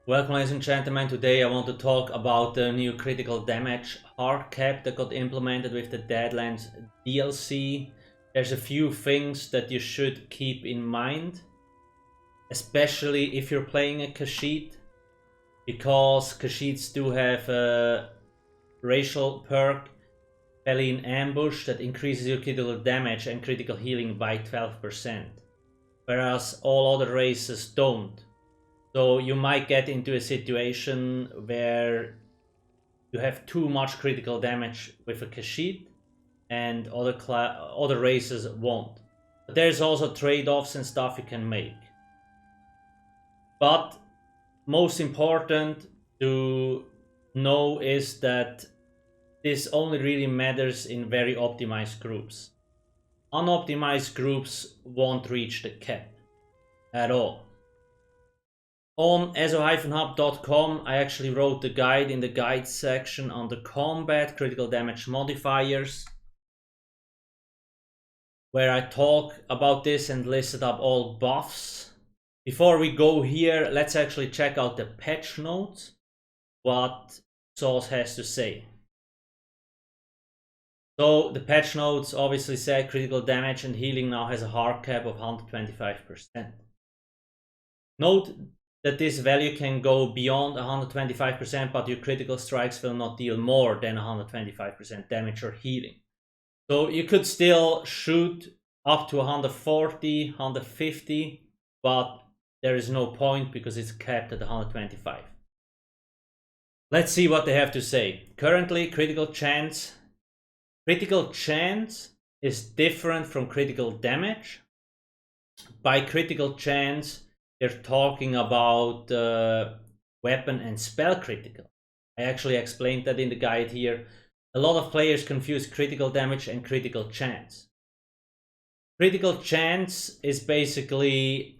Welcome, ladies and gentlemen. Today I want to talk about the new critical damage hardcap that got implemented with the Deadlands DLC. There's a few things that you should keep in mind, especially if you're playing a Kashyyyk, because Kashyyks do have a racial perk, Feline Ambush, that increases your critical damage and critical healing by 12%, whereas all other races don't. So you might get into a situation where you have too much critical damage with a Kashyyyk and other races won't. But there's also trade-offs and stuff you can make. But most important to know is that this only really matters in very optimized groups. Unoptimized groups won't reach the cap at all. On ESO-hub.com, I actually wrote the guide in the guide section on the combat critical damage modifiers, where I talk about this and listed up all buffs. Before we go here, let's actually check out the patch notes, what source has to say. So the patch notes obviously say critical damage and healing now has a hard cap of 125%. Note that this value can go beyond 125%, but your critical strikes will not deal more than 125% damage or healing. So you could still shoot up to 140, 150, but there is no point because it's capped at 125. Let's see what they have to say. Currently, critical chance is different from critical damage. By critical chance, they're talking about weapon and spell critical. I actually explained that in the guide here. A lot of players confuse critical damage and critical chance. Critical chance is basically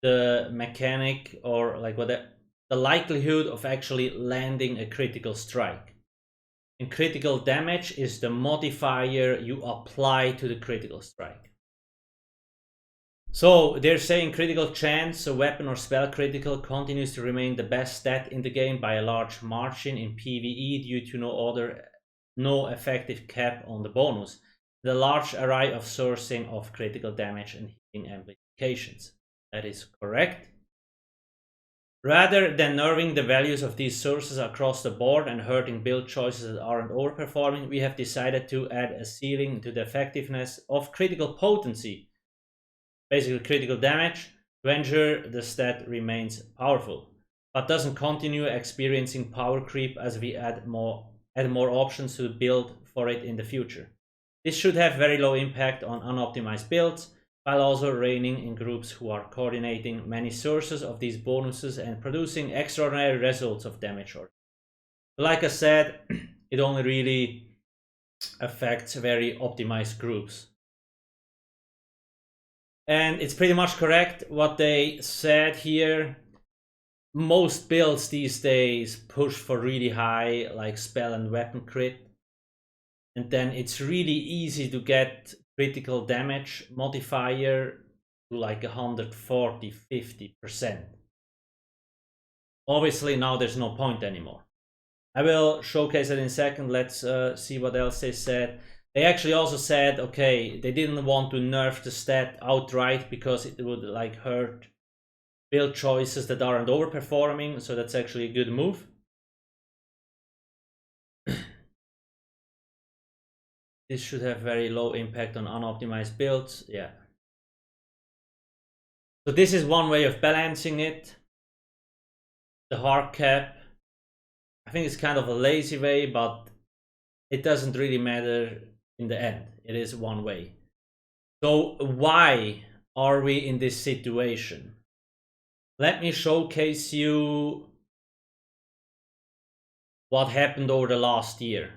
the mechanic, or like the likelihood of actually landing a critical strike. And critical damage is the modifier you apply to the critical strike. So they're saying critical chance, so weapon or spell critical, continues to remain the best stat in the game by a large margin in PvE due to no effective cap on the bonus. The large array of sourcing of critical damage and healing amplifications. That is correct. Rather than nerfing the values of these sources across the board and hurting build choices that aren't overperforming, we have decided to add a ceiling to the effectiveness of critical potency, basically critical damage, to ensure the stat remains powerful, but doesn't continue experiencing power creep as we add more options to build for it in the future. This should have very low impact on unoptimized builds, while also reigning in groups who are coordinating many sources of these bonuses and producing extraordinary results of damage. Like I said, it only really affects very optimized groups. And it's pretty much correct what they said here. Most builds these days push for really high, like spell and weapon crit. And then it's really easy to get critical damage modifier to like 140, 50%. Obviously now there's no point anymore. I will showcase it in a second. Let's see what else they said. They actually also said, okay, they didn't want to nerf the stat outright because it would like hurt build choices that aren't overperforming, so that's actually a good move. This should have very low impact on unoptimized builds, yeah. So this is one way of balancing it. The hard cap, I think it's kind of a lazy way, but it doesn't really matter in the end. It is one way. So why are we in this situation? Let me showcase you what happened over the last year.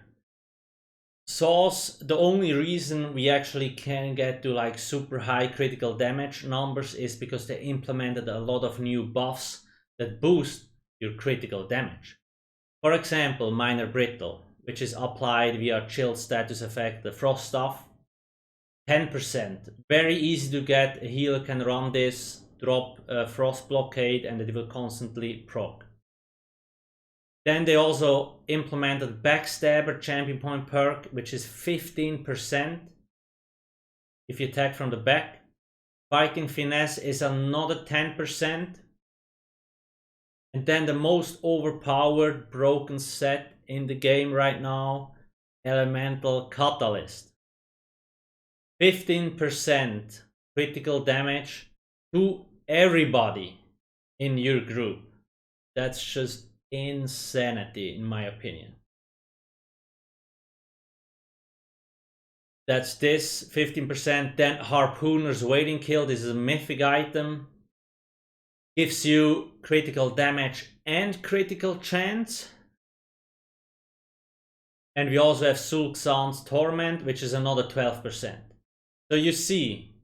The only reason we actually can get to like super high critical damage numbers is because they implemented a lot of new buffs that boost your critical damage. For example, Minor Brittle, which is applied via chill status effect, the frost stuff, 10%. Very easy to get. A healer can run this drop Frost Blockade and it will constantly proc. Then they also implemented Backstabber champion point perk, which is 15% if you attack from the back. Fighting Finesse is another 10%. And then the most overpowered broken set in the game right now, Elemental Catalyst. 15% critical damage to everybody in your group. That's just insanity in my opinion. That's this 15%. Then Harpooner's Waiting Kill. This is a mythic item. Gives you critical damage and critical chance. And we also have Sul'Xan's Torment, which is another 12%. So you see,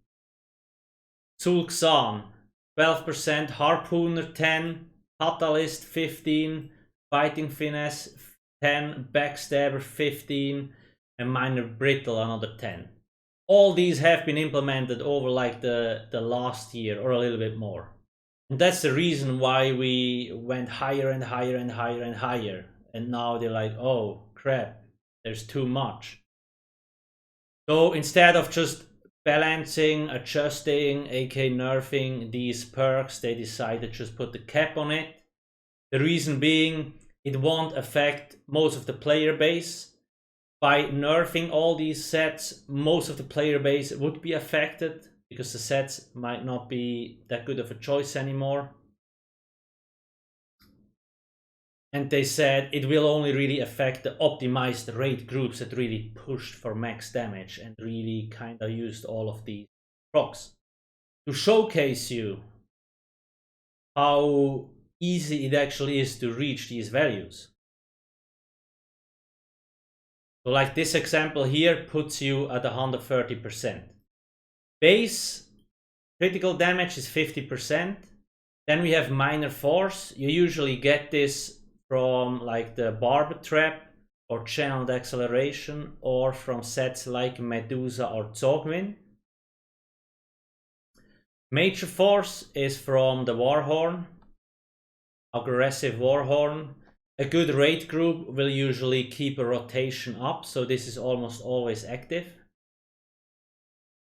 Sul'Xan 12%, Harpooner 10, Catalyst 15, Fighting Finesse 10, Backstabber 15, and Minor Brittle another 10. All these have been implemented over like the last year or a little bit more. And that's the reason why we went higher and higher and higher and higher. And now they're like, oh crap, there's too much. So instead of just balancing, adjusting, aka nerfing these perks, they decided to just put the cap on it. The reason being, it won't affect most of the player base. By nerfing all these sets, most of the player base would be affected because the sets might not be that good of a choice anymore. And they said it will only really affect the optimized raid groups that really pushed for max damage and really kind of used all of these procs to showcase you how easy it actually is to reach these values. So like this example here puts you at 130%. Base critical damage is 50%. Then we have minor force. You usually get this from like the Barber Trap or Channeled Acceleration, or from sets like Medusa or Zogwin. Major force is from the Warhorn, Aggressive Warhorn. A good raid group will usually keep a rotation up, so this is almost always active.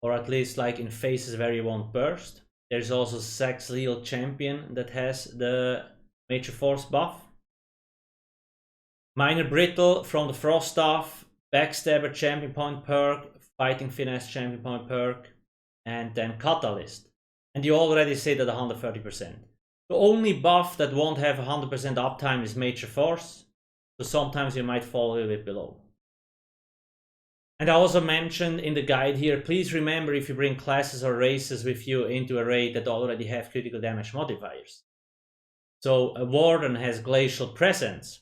Or at least like in phases where you won't burst. There's also Saxhleel Champion that has the Major Force buff. Minor Brittle from the Frost Staff, Backstabber Champion Point perk, Fighting Finesse Champion Point perk, and then Catalyst. And you already sit at 130%. The only buff that won't have 100% uptime is Major Force, so sometimes you might fall a little bit below. And I also mentioned in the guide here, please remember if you bring classes or races with you into a raid that already have critical damage modifiers. So a Warden has Glacial Presence.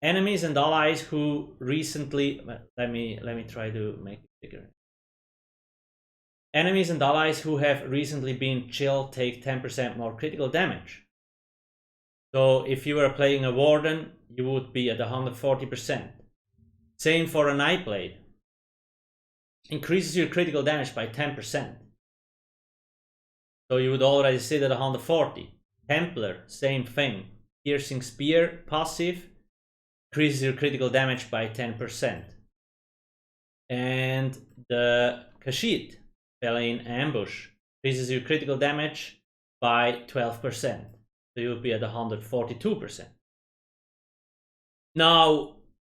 Enemies and allies who recently, let me try to make it bigger. Enemies and allies who have recently been chilled take 10% more critical damage. So if you were playing a Warden, you would be at 140%. Same for a Nightblade. Increases your critical damage by 10%. So you would already sit at 140. Templar, same thing. Piercing Spear, passive, increases your critical damage by 10%. And the Khajiit, Feline Ambush, increases your critical damage by 12%. So you'll be at 142%. Now,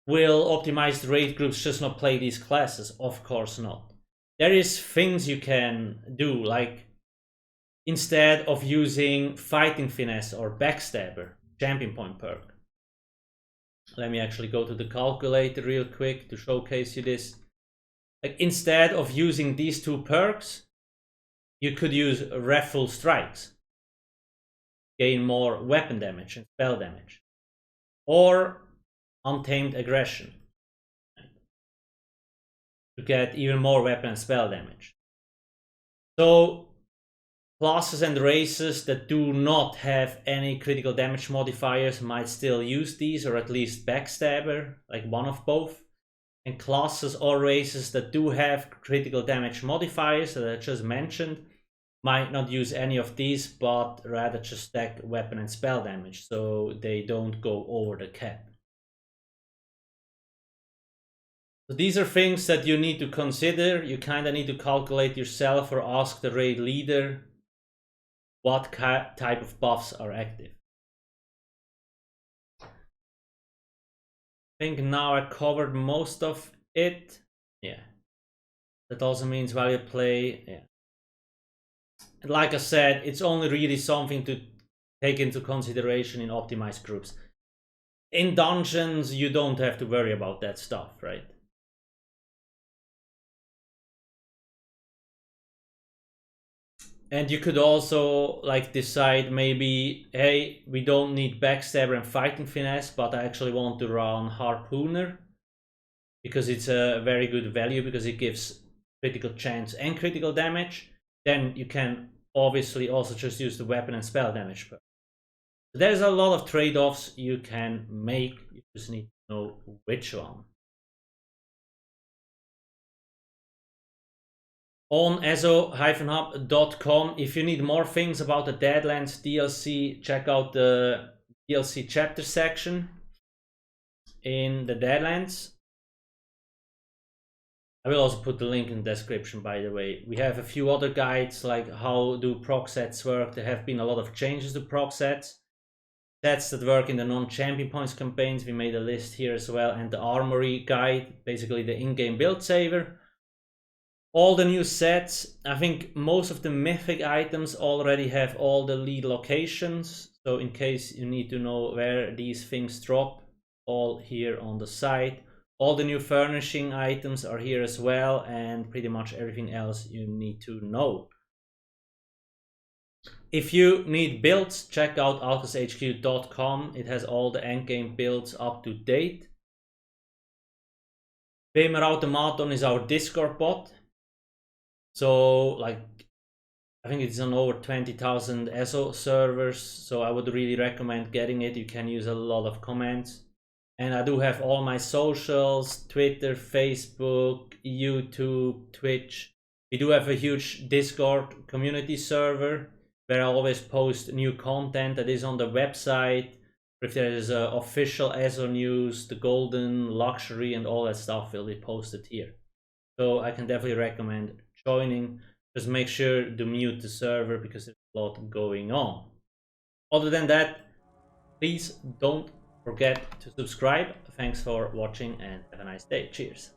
will optimized raid groups just not play these classes? Of course not. There is things you can do, like instead of using Fighting Finesse or Backstabber, Champion Point perk. Let me actually go to the calculator real quick to showcase you this. Like instead of using these two perks, you could use Wrathful Strikes. Gain more weapon damage and spell damage. Or Untamed Aggression. To get even more weapon and spell damage. So classes and races that do not have any critical damage modifiers might still use these, or at least Backstabber, like one of both. And classes or races that do have critical damage modifiers that I just mentioned might not use any of these, but rather just stack weapon and spell damage, so they don't go over the cap. So these are things that you need to consider. You kind of need to calculate yourself or ask the raid leader what type of buffs are active. I think now I covered most of it. Yeah. That also means value play. Yeah. And like I said, it's only really something to take into consideration in optimized groups. In dungeons, you don't have to worry about that stuff, right? And you could also like decide maybe, hey, we don't need backstabber and fighting finesse, but I actually want to run harpooner because it's a very good value because it gives critical chance and critical damage. Then you can obviously also just use the weapon and spell damage. So there's a lot of trade-offs you can make. You just need to know which one. On ESO-hub.com. If you need more things about the Deadlands DLC, check out the DLC chapter section in the Deadlands. I will also put the link in the description, by the way. We have a few other guides, like how do proc sets work. There have been a lot of changes to proc sets. Sets that work in the non-champion points campaigns, we made a list here as well. And the armory guide, basically the in-game build saver. All the new sets, I think most of the mythic items already have all the lead locations. So in case you need to know where these things drop, all here on the site. All the new furnishing items are here as well, and pretty much everything else you need to know. If you need builds, check out alcasthq.com. It has all the endgame builds up to date. Beamer Automaton is our Discord bot. So, like, I think it's on over 20,000 ESO servers, so I would really recommend getting it. You can use a lot of comments. And I do have all my socials, Twitter, Facebook, YouTube, Twitch. We do have a huge Discord community server where I always post new content that is on the website. If there is official ESO news, the golden, luxury, and all that stuff will be posted here. So I can definitely recommend joining. Just make sure to mute the server because there's a lot going on. Other than that, please don't forget to subscribe. Thanks for watching and have a nice day. Cheers.